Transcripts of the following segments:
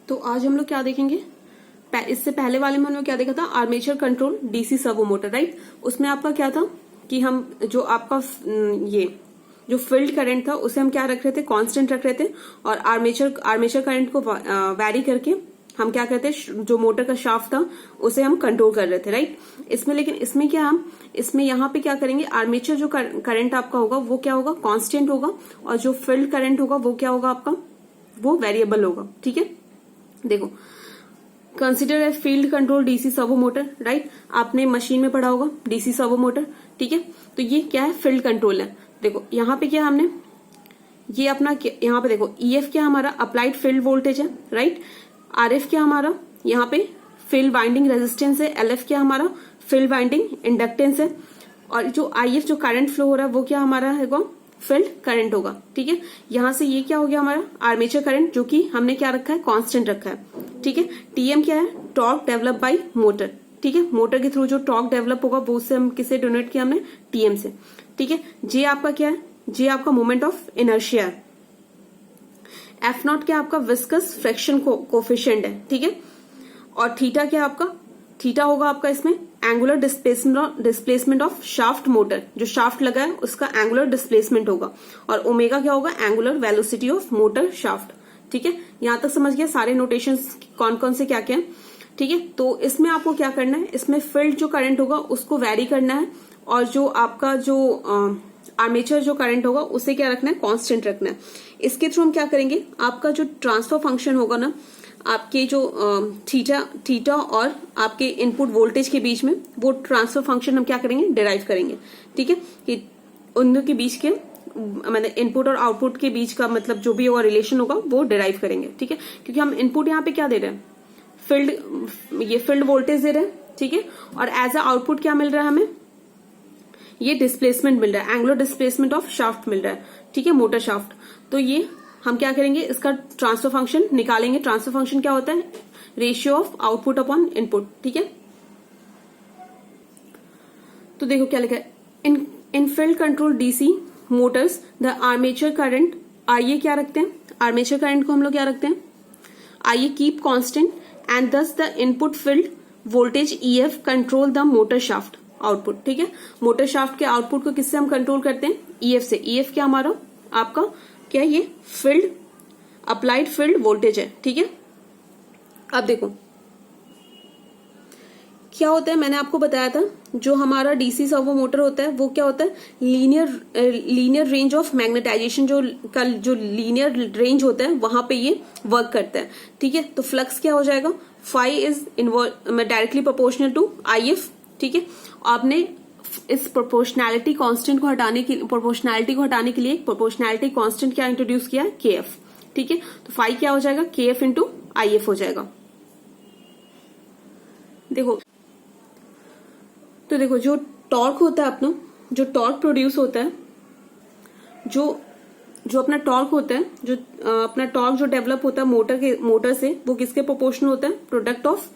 तो आज हम लोग क्या देखेंगे, इससे पहले वाले में हमने क्या देखा था, armature control DC servo motor, right. उसमें आपका क्या था कि हम जो आपका ये जो फील्ड करंट था उसे हम क्या रख रहे थे, कांस्टेंट रख रहे थे, और आर्मेचर करंट को वैरी करके हम क्या करते हैं, जो मोटर का शाफ्ट था उसे हम कंट्रोल कर रहे थे, राइट। इसमें लेकिन इसमें क्या हम इसमें यहाँ पे क्या करेंगे, आर्मेचर जो करंट आपका होगा वो क्या होगा, कांस्टेंट होगा, और जो फील्ड करंट होगा वो क्या होगा आपका, वो वेरिएबल होगा, ठीक है। देखो, consider a field control DC servo motor, right. आपने मशीन में पढ़ा होगा डीसी सर्वो मोटर, ठीक है। तो ये क्या है, फील्ड कंट्रोल है। देखो यहाँ पे क्या हमने ये अपना यहाँ पे देखो ईएफ क्या हमारा अप्लाइड फील्ड वोल्टेज है, राइट। आरएफ क्या हमारा यहाँ पे फील्ड वाइंडिंग रेजिस्टेंस है, एलएफ क्या हमारा फील्ड वाइंडिंग इंडक्टेंस है, और जो आईएफ जो करंट फ्लो हो रहा है वो क्या हमारा है, फील्ड करंट होगा, ठीक है। यहां से ये क्या हो गया हमारा आर्मेचर करंट, जो कि हमने क्या रखा है, कांस्टेंट रखा है, ठीक है। टीएम क्या है, टॉर्क डेवलप बाय मोटर, ठीक है। मोटर के थ्रू जो टॉर्क डेवलप होगा वो उससे हम किसे डोनेट किया हमने, टीएम से, ठीक है। जे आपका क्या है, जे आपका मोमेंट ऑफ इनर्शिया है। एफ नॉट क्या आपका विस्कस फ्रिक्शन कोफिशिएंट है, ठीक है। और थीटा क्या आपका, थीटा होगा आपका इसमें angular displacement of shaft motor, जो शाफ्ट लगा है उसका एंगुलर डिस्प्लेसमेंट होगा, और ओमेगा क्या होगा, angular velocity of motor shaft, ठीक है। यहां तक समझ गया सारे नोटेशंस कौन कौन से क्या क्या है, ठीक है। तो इसमें आपको क्या करना है, इसमें फील्ड जो करंट होगा उसको वैरी करना है, और जो आपका जो आर्मेचर जो करंट होगा उसे क्या रखना है, कांस्टेंट रखना है। इसके थ्रू हम क्या करेंगे, आपका जो ट्रांसफर फंक्शन होगा ना, आपके जो थीटा और आपके इनपुट वोल्टेज के बीच में, वो ट्रांसफर फंक्शन हम क्या करेंगे, डिराइव करेंगे, ठीक है। कि उन के बीच के मतलब इनपुट और आउटपुट के बीच का मतलब जो भी होगा रिलेशन होगा वो डिराइव करेंगे, ठीक है। क्योंकि हम इनपुट यहाँ पे क्या दे रहे हैं, फील्ड वोल्टेज दे रहे हैं, ठीक है। और एज अ आउटपुट क्या मिल रहा है हमें, ये डिस्प्लेसमेंट मिल रहा है, एंगुलर डिस्प्लेसमेंट ऑफ शाफ्ट मिल रहा है, ठीक है, मोटर शाफ्ट। तो ये हम क्या करेंगे, इसका ट्रांसफर फंक्शन निकालेंगे। ट्रांसफर फंक्शन क्या होता है, ratio of output upon input, ठीक है। तो देखो क्या लिखा है, in field control DC motors the armature current, आइए क्या रखते हैं, आर्मेचर करंट को हम लोग क्या रखते हैं, आइए कीप कांस्टेंट एंड दस the input field voltage EF control the motor shaft output, ठीक है। मोटर शाफ्ट के आउटपुट को किससे हम कंट्रोल करते हैं, ईएफ से। ईएफ क्या हमारा आपका क्या, ये फील्ड अप्लाइड फील्ड वोल्टेज है, ठीक है। अब देखो क्या होता है, मैंने आपको बताया था जो हमारा डीसी सर्वो मोटर होता है वो क्या होता है, लीनियर रेंज ऑफ मैग्नेटाइजेशन, जो लीनियर रेंज होता है वहां पे ये वर्क करता है, ठीक है। तो फ्लक्स क्या हो जाएगा, phi is directly proportional to IF, ठीक है। आपने इस प्रोपोर्शनैलिटी कांस्टेंट को हटाने के लिए एक प्रोपोर्शनैलिटी कांस्टेंट क्या इंट्रोड्यूस किया, केएफ, ठीक है। तो फाई क्या हो जाएगा, केएफ इंटू आईएफ हो जाएगा। तो देखो जो टॉर्क होता है अपना, जो टॉर्क प्रोड्यूस होता है, जो अपना टॉर्क होता है, जो अपना टॉर्क जो डेवलप होता है मोटर से, वो किसके प्रोपोर्शनल होता है, प्रोडक्ट ऑफ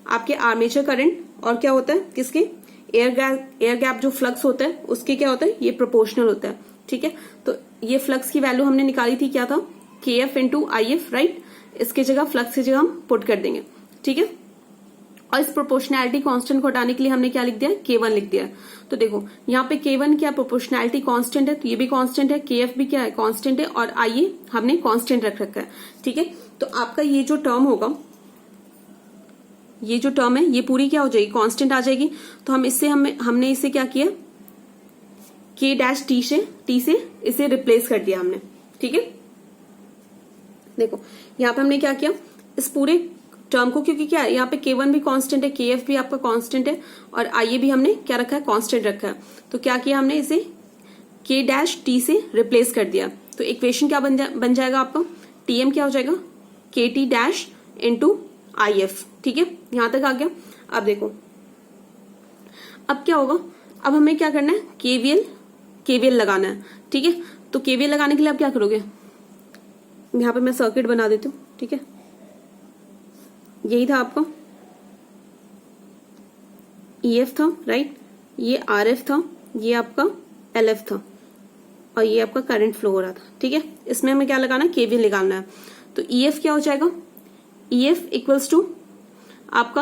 आपके आर्मेचर करंट और क्या होता है, किसके एयर गैप जो फ्लक्स होता है उसके क्या होता है, ये प्रोपोर्शनल होता है, ठीक है। तो ये फ्लक्स की वैल्यू हमने निकाली थी, क्या था, केएफ इंटू आईएफ, राइट। इसके जगह फ्लक्स की जगह हम पुट कर देंगे, ठीक है। और इस प्रोपोर्शनैलिटी कांस्टेंट को हटाने के लिए हमने क्या लिख दिया, K1 लिख दिया। तो देखो यहाँ पे K1 क्या प्रोपोर्शनैलिटी कांस्टेंट है, तो ये भी कांस्टेंट है, KF भी क्या है, कांस्टेंट है, और आइए हमने कांस्टेंट रख रखा है, ठीक है। तो आपका ये जो टर्म होगा, ये जो टर्म है ये पूरी क्या हो जाएगी, कांस्टेंट आ जाएगी। तो हम इससे हमने इसे क्या किया, K डैश टी से इसे रिप्लेस कर दिया हमने, ठीक है। देखो यहाँ पे हमने क्या किया, इस पूरे टर्म को, क्योंकि क्या है यहाँ पे K1 भी कांस्टेंट है, KF भी आपका कांस्टेंट है, और आइए भी हमने क्या रखा है, कांस्टेंट रखा है। तो क्या किया हमने, इसे K डैश टी से रिप्लेस कर दिया। तो इक्वेशन क्या बन जाएगा आपका, TM क्या हो जाएगा, KT डैश इंटू IF, ठीक है। यहां तक आ गया। अब देखो अब क्या होगा, अब हमें क्या करना है, KVL लगाना है, ठीक है। तो KVL लगाने के लिए आप क्या करोगे, यहां पे मैं सर्किट बना देती हूँ, ठीक है। यही था आपका EF था, राइट, ये RF था, ये आपका LF था, और ये आपका करंट फ्लो हो रहा था, ठीक है। इसमें हमें क्या लगाना है, KVL निकालना है। तो EF क्या हो जाएगा, EF इक्वल्स टू आपका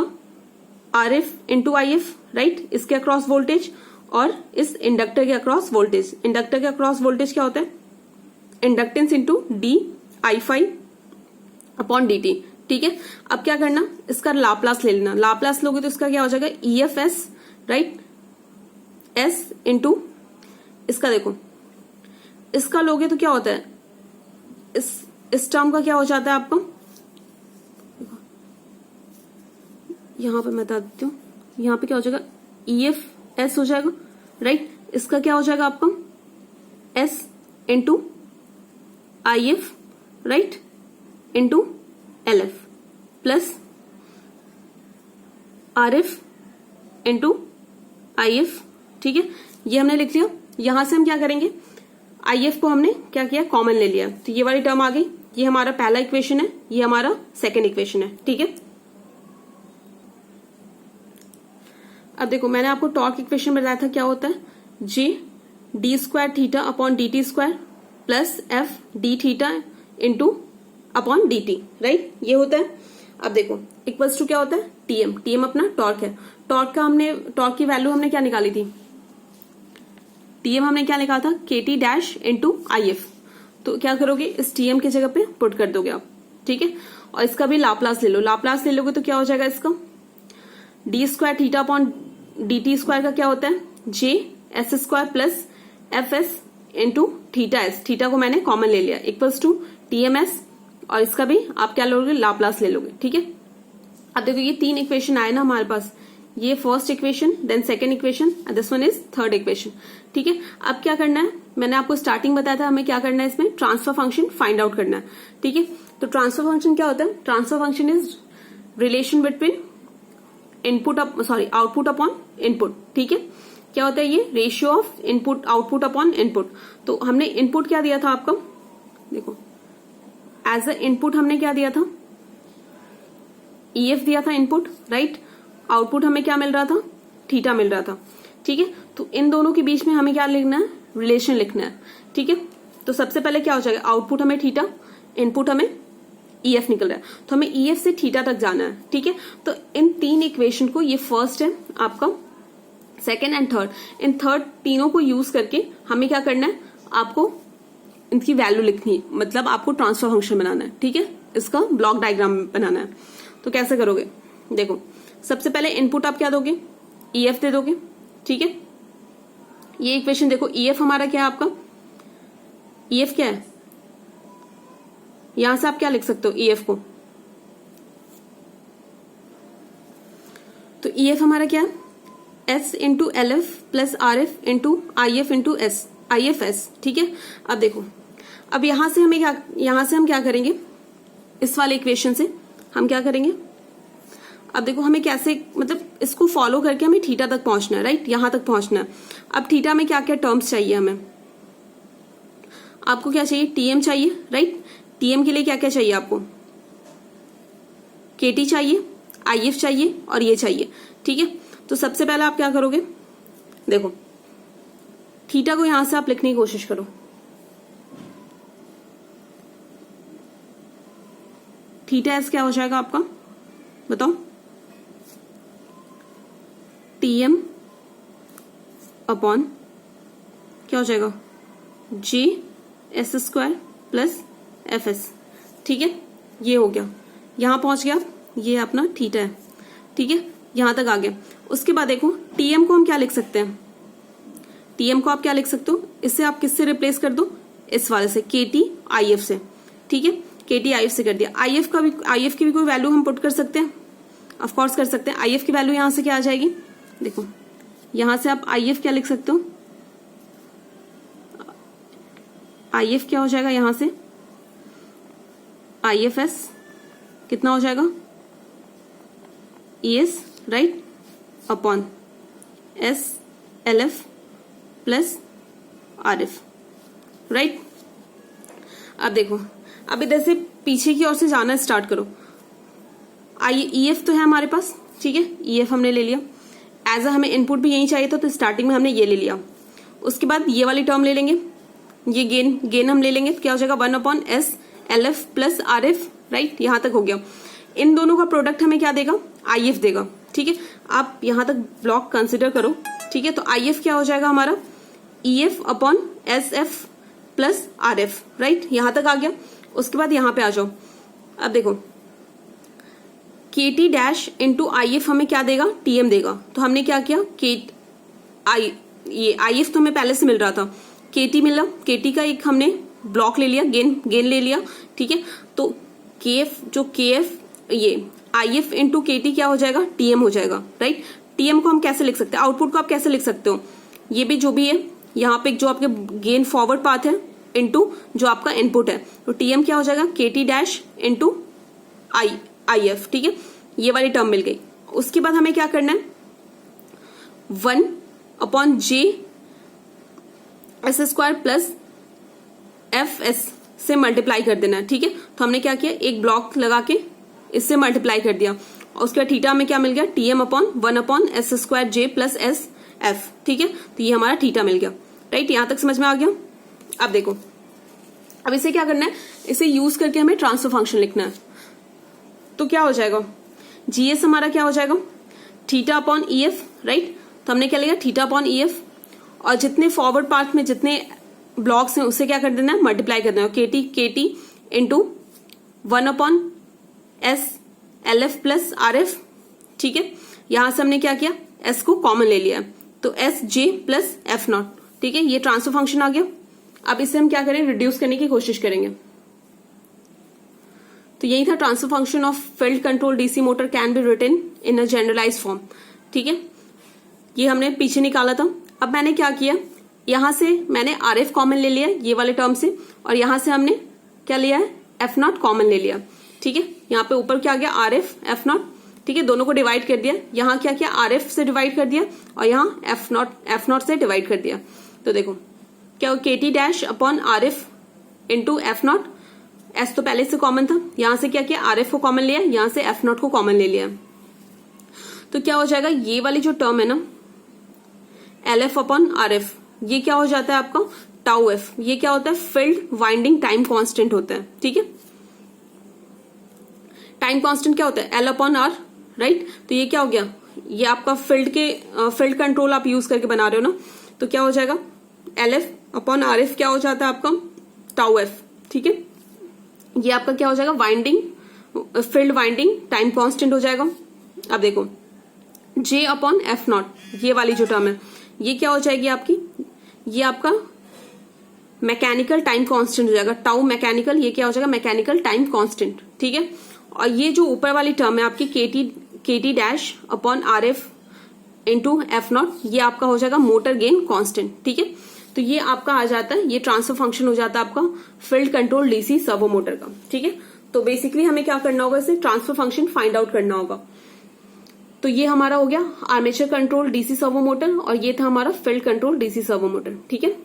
RF इंटू IF, राइट, इसके अक्रॉस वोल्टेज और इस इंडक्टर के अक्रॉस वोल्टेज। इंडक्टर के अक्रॉस वोल्टेज क्या होता है? Inductance into dI5 upon dt, ठीक है। अब क्या करना, इसका लाप्लास ले लेना। लाप्लास लोगे तो इसका क्या हो जाएगा? EFS, राइट, S इंटू इसका, देखो इसका लोगे तो क्या होता है, इस टर्म का क्या हो जाता है आपको, यहां पे मैं बता देती हूँ, यहां पे क्या हो जाएगा, EFS हो जाएगा, राइट। इसका क्या हो जाएगा आपका? S into IF, right, into LF plus RF into IF, ठीक है। ये हमने लिख लिया। यहां से हम क्या करेंगे, IF को हमने क्या किया, कॉमन ले लिया, तो ये वाली टर्म आ गई। ये हमारा पहला इक्वेशन है, ये हमारा सेकेंड इक्वेशन है, ठीक है। अब देखो मैंने आपको टॉर्क इक्वेशन बताया था, क्या होता है, J d square theta upon dt square plus F d theta into upon dt, right, ये होता है। अब देखो इक्वल्स टू क्या होता है, TM अपना टॉर्क है। टॉर्क की वैल्यू हमने क्या निकाली थी, TM हमने क्या निकाला था, KT डैश इंटू IF। तो क्या करोगे, इस TM की जगह पे पुट कर दोगे आप, ठीक है। और इसका भी लाप्लास ले लो। लाप्लास ले लोगे तो क्या हो जाएगा, इसका d square theta upon dt square का क्या होता है, J S square plus FS into theta S। Theta को मैंने कॉमन ले लिया, इक्वल्स टू TMS, और इसका भी आप क्या लोगे, लाप्लास ले लोगे, ठीक है। अब देखो ये तीन इक्वेशन आए ना हमारे पास, ये first equation, then second equation, this one is third equation, ठीक है। अब क्या करना है, मैंने आपको स्टार्टिंग बताया था हमें क्या करना है, इसमें ट्रांसफर फंक्शन फाइंड आउट करना है, ठीक है। तो ट्रांसफर फंक्शन क्या होता है, transfer function is relation between output upon input, ठीक है। क्या होता है ये, ratio of input output upon input. तो हमने इनपुट क्या दिया था आपका, देखो एज अ इनपुट हमने क्या दिया था, EF दिया था इनपुट, राइट। आउटपुट हमें क्या मिल रहा था, थीटा मिल रहा था, ठीक है। तो इन दोनों के बीच में हमें क्या लिखना है, रिलेशन लिखना है, ठीक है। तो सबसे पहले क्या हो जाएगा, आउटपुट हमें थीटा, इनपुट हमें EF निकल रहा है, तो हमें EF से थीटा तक जाना है, ठीक है। तो इन तीन इक्वेशन को, ये फर्स्ट है आपका, second and third, in third तीनों को यूज करके हमें क्या करना है, आपको इनकी वैल्यू लिखनी है, मतलब आपको ट्रांसफर फंक्शन बनाना है, ठीक है। इसका ब्लॉक डायग्राम बनाना है। तो कैसे करोगे, देखो सबसे पहले इनपुट आप क्या दोगे, EF दे दोगे, ठीक है। ये इक्वेशन देखो, EF हमारा क्या है आपका, EF क्या है, यहां से आप क्या लिख सकते हो EF को, तो EF हमारा क्या है, S into LF plus RF into IF into IFS, ठीक है। अब देखो, अब यहां से हम क्या करेंगे, इस वाले इक्वेशन से हम क्या करेंगे, अब देखो हमें कैसे, मतलब इसको फॉलो करके हमें थीटा तक पहुंचना है, राइट, यहां तक पहुंचना है। अब थीटा में क्या क्या टर्म्स चाहिए हमें, आपको क्या चाहिए, TM चाहिए, राइट। TM के लिए क्या क्या चाहिए आपको, KT चाहिए, IF चाहिए और ये चाहिए, ठीक है। तो सबसे पहले आप क्या करोगे, देखो थीटा को यहां से आप लिखने की कोशिश करो, थीटा एस क्या हो जाएगा आपका, बताओ, TM अपॉन क्या हो जाएगा, J S square plus FS, ठीक है। ये हो गया, यहां पहुंच गया, ये अपना थीटा है, ठीक है, यहां तक आ गया। उसके बाद देखो TM को हम क्या लिख सकते हैं, TM को आप क्या लिख सकते हो, इससे आप किससे रिप्लेस कर दो, इस वाले से, KT IF से, ठीक है। KT IF से कर दिया। IF की भी कोई वैल्यू हम पुट कर सकते हैं, ऑफ कोर्स कर सकते हैं। IF की वैल्यू यहां से क्या आ जाएगी, देखो यहां से आप IF क्या लिख सकते हो, IF क्या हो जाएगा, यहां से IFS कितना हो जाएगा, ES, right, upon S LF plus RF, right. अब देखो, अब इधर से पीछे की ओर से जाना स्टार्ट करो। EF तो है हमारे पास, ठीक है, EF हमने ले लिया, एज अ हमें इनपुट भी यही चाहिए था, तो स्टार्टिंग में हमने ये ले लिया। उसके बाद ये वाली टर्म ले लेंगे, ये गेन हम ले लेंगे, तो क्या हो जाएगा 1/s LF plus RF, right, यहां तक हो गया। इन दोनों का प्रोडक्ट हमें क्या देगा, आईएफ देगा। ठीक है, आप यहां तक ब्लॉक कंसिडर करो। ठीक है, तो आईएफ क्या हो जाएगा हमारा, EF upon S F plus R F, right, यहां तक आ गया। उसके बाद यहां पे आ जाओ, अब देखो के T dash into I F हमें क्या देगा, टीएम देगा। तो हमने क्या किया, ये आई एफ तो हमें पहले से मिल रहा था, के टी मिला, के टी का एक हमने ब्लॉक ले लिया, गेन ले लिया। ठीक है, तो के एफ जो के एफ ये आई एफ इंटू के टी क्या हो जाएगा, टीएम हो जाएगा, राइट। टीएम को हम कैसे लिख सकते हैं, आउटपुट को आप कैसे लिख सकते हो, ये भी जो भी है यहाँ पे जो आपके गेन फॉरवर्ड पाथ है इंटू जो आपका इनपुट है, तो टीएम क्या हो जाएगा, के T dash into I F. ठीक है, ये वाली टर्म मिल गई। उसके बाद हमें क्या करना है, 1 अपॉन जे S square plus F S से मल्टीप्लाई कर देना है। ठीक है, तो हमने क्या किया, एक ब्लॉक लगा के इससे मल्टीप्लाई कर दिया, और उसके बाद थीटा में क्या मिल गया, TM upon 1 upon S square J plus S F. ठीक है, तो ये हमारा थीटा मिल गया, राइट, यहां तक समझ में आ गया। अब देखो, अब इसे क्या करना है, इसे यूज करके हमें ट्रांसफर फंक्शन लिखना है। तो क्या हो जाएगा, जीएस हमारा क्या हो जाएगा, theta upon E F, right. तो हमने क्या लिया, थीटा अपॉन ई एफ, और जितने फॉरवर्ड पार्ट में जितने ब्लॉक्स हैं उसे क्या कर देना है, मल्टीप्लाई कर देना है, के T into 1 upon S L F plus R F. ठीक है, यहां से हमने क्या किया, एस को कॉमन ले लिया, तो S J plus F not. ठीक है, ये ट्रांसफर फंक्शन आ गया। अब इसे हम क्या करें, रिड्यूस करने की कोशिश करेंगे। तो यही था, transfer function of field control DC motor can be written in a generalise form. ठीक है, ये हमने पीछे निकाला था। अब मैंने क्या किया, यहां से मैंने आर एफ कॉमन ले लिया ये वाले टर्म से, और यहां से हमने क्या लिया है, एफ नॉट कॉमन ले लिया। ठीक है, यहाँ पे ऊपर क्या आ गया, आर एफ एफ नॉट। ठीक है, दोनों को डिवाइड कर दिया, यहाँ क्या किया, आर एफ से डिवाइड कर दिया, और यहाँ एफ नॉट से डिवाइड कर दिया। तो देखो क्या, के T dash upon R F into F not, S तो पहले से कॉमन था, यहां से क्या किया, आर एफ को कॉमन लिया, यहां से एफ नॉट को कॉमन ले लिया। तो क्या हो जाएगा, ये वाली जो टर्म है ना, L F upon R F, ये क्या हो जाता है आपका, टाउ एफ। ये क्या होता है, फील्ड वाइंडिंग टाइम कांस्टेंट होता है। ठीक है, टाइम कांस्टेंट क्या होता है, एल अपॉन आर, राइट। तो ये क्या हो गया, ये आपका फील्ड कंट्रोल आप यूज करके बना रहे हो ना, तो क्या हो जाएगा, L F upon R F क्या हो जाता है आपका, टाउ एफ। ठीक है, ये आपका क्या हो जाएगा, फील्ड वाइंडिंग टाइम कांस्टेंट हो जाएगा। अब देखो, जे अपॉन एफ नॉट, ये वाली जो टर्म है, ये क्या हो जाएगी आपकी, ये आपका मैकेनिकल टाइम कांस्टेंट हो जाएगा, टाउ मैकेनिकल, ये क्या हो जाएगा, मैकेनिकल टाइम कांस्टेंट। ठीक है, और ये जो ऊपर वाली टर्म है आपकी के T dash upon R F into F not, ये आपका हो जाएगा मोटर गेन कांस्टेंट। ठीक है, तो ये आपका आ जाता है, ये ट्रांसफर फंक्शन हो जाता है आपका field control DC servo motor का। ठीक है, तो बेसिकली हमें क्या करना होगा, इसे ट्रांसफर फंक्शन फाइंड आउट करना होगा। तो ये हमारा हो गया armature control DC servo motor, और ये था हमारा field control DC servo motor. ठीक है।